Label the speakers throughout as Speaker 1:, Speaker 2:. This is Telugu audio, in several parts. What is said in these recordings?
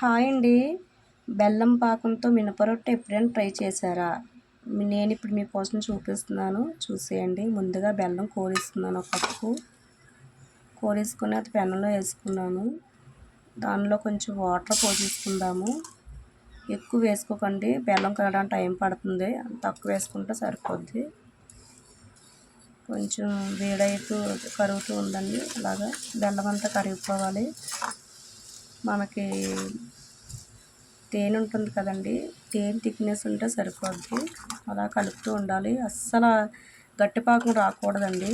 Speaker 1: హాయ్ అండి. బెల్లం పాకంతో మినపరొట్టె ఎప్పుడైనా ట్రై చేశారా? నేను ఇప్పుడు మీకోసం చూపిస్తున్నాను, చూసేయండి. ముందుగా బెల్లం కోరిస్తున్నాను, ఒక కప్పు కోరేసుకొని అది పెనంలో వేసుకున్నాను. దానిలో కొంచెం వాటర్ పోసేసుకుందాము. ఎక్కువ వేసుకోకండి, బెల్లం కరగడానికి టైం పడుతుంది. తక్కువ వేసుకుంటే సరిపోద్ది. కొంచెం వేడైతూ కరుగుతూ ఉందండి. అలాగా బెల్లం అంతా కరిగిపోవాలి. మనకి తేనె ఉంటుంది కదండి, తేనె థిక్నెస్ ఉంటే సరిపోద్ది. అలా కలుపుతూ ఉండాలి. అస్సలు గట్టిపాకం రాకూడదండి,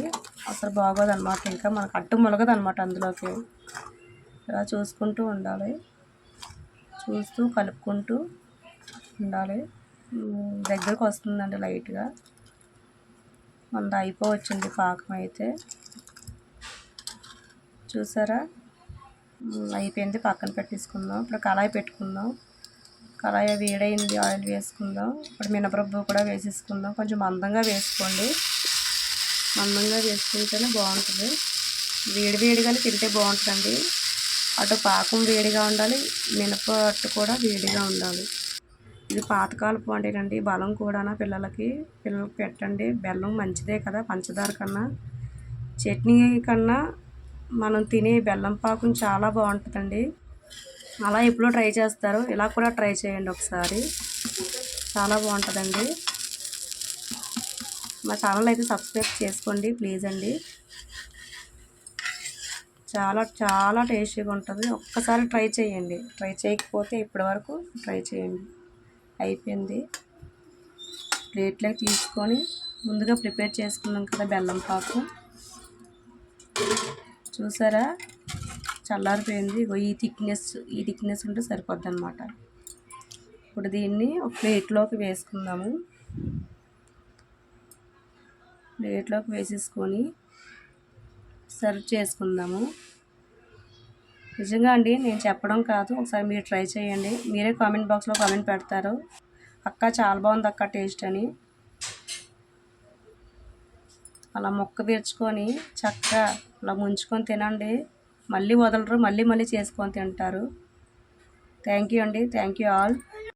Speaker 1: అసలు బాగోదన్నమాట. ఇంకా మనకు అట్టు మొలగదన్నమాట అందులోకి. ఇలా చూసుకుంటూ ఉండాలి, చూస్తూ కలుపుకుంటూ ఉండాలి. దగ్గరకు వస్తుందండి లైట్గా. మనది అయిపోవచ్చింది పాకం అయితే. చూసారా, అయిపోయింది. పక్కన పెట్టేసుకుందాం. ఇప్పుడు కళాయి పెట్టుకుందాం. కళాయి వేడైంది, ఆయిల్ వేసుకుందాం. ఇప్పుడు మినపరప్పు కూడా వేసేసుకుందాం. కొంచెం మందంగా వేసుకోండి, మందంగా వేసుకుంటేనే బాగుంటుంది. వేడిగానే తింటే బాగుంటుందండి. అటు పాకం వేడిగా ఉండాలి, మినపట్టు కూడా వేడిగా ఉండాలి. ఇది పాతకాలపు వంటేనండి, బలం కూడా పిల్లలకి పెట్టండి. బెల్లం మంచిదే కదా, పంచదార కన్నా. చట్నీ కన్నా మనం తినే బెల్లం పాకం చాలా బాగుంటుందండి. అలా ఎప్పుడో ట్రై చేస్తారు, ఇలా కూడా ట్రై చేయండి ఒకసారి, చాలా బాగుంటుందండి. మా ఛానల్ అయితే సబ్స్క్రైబ్ చేసుకోండి ప్లీజ్ అండి. చాలా చాలా టేస్టీగా ఉంటుంది. ఒక్కసారి ట్రై చేయండి, ట్రై చేయకపోతే ఇప్పటివరకు ట్రై చేయండి. అయిపోయింది. ప్లేట్లోకి తీసుకొని ముందుగా ప్రిపేర్ చేసుకున్నాం కదా బెల్లం పాకు, చూసారా చల్లారిపోయింది. ఈ థిక్నెస్ ఉంటే సరిపోద్ది అనమాట. ఇప్పుడు దీన్ని ఒక ప్లేట్లోకి వేసుకుందాము. ప్లేట్లోకి వేసేసుకొని సర్వ్ చేసుకుందాము. నిజంగా అండి, నేను చెప్పడం కాదు, ఒకసారి మీరు ట్రై చేయండి. మీరే కామెంట్ బాక్స్లో కామెంట్ పెడతారు, అక్క చాలా బాగుంది అక్క టేస్ట్ అని. అలా మొక్క తీర్చుకొని చక్కగా అలా ముంచుకొని తినండి. మళ్ళీ వదలరు, మళ్ళీ చేసుకొని తింటారు. థ్యాంక్ యూ అండి, థ్యాంక్ యూ ఆల్.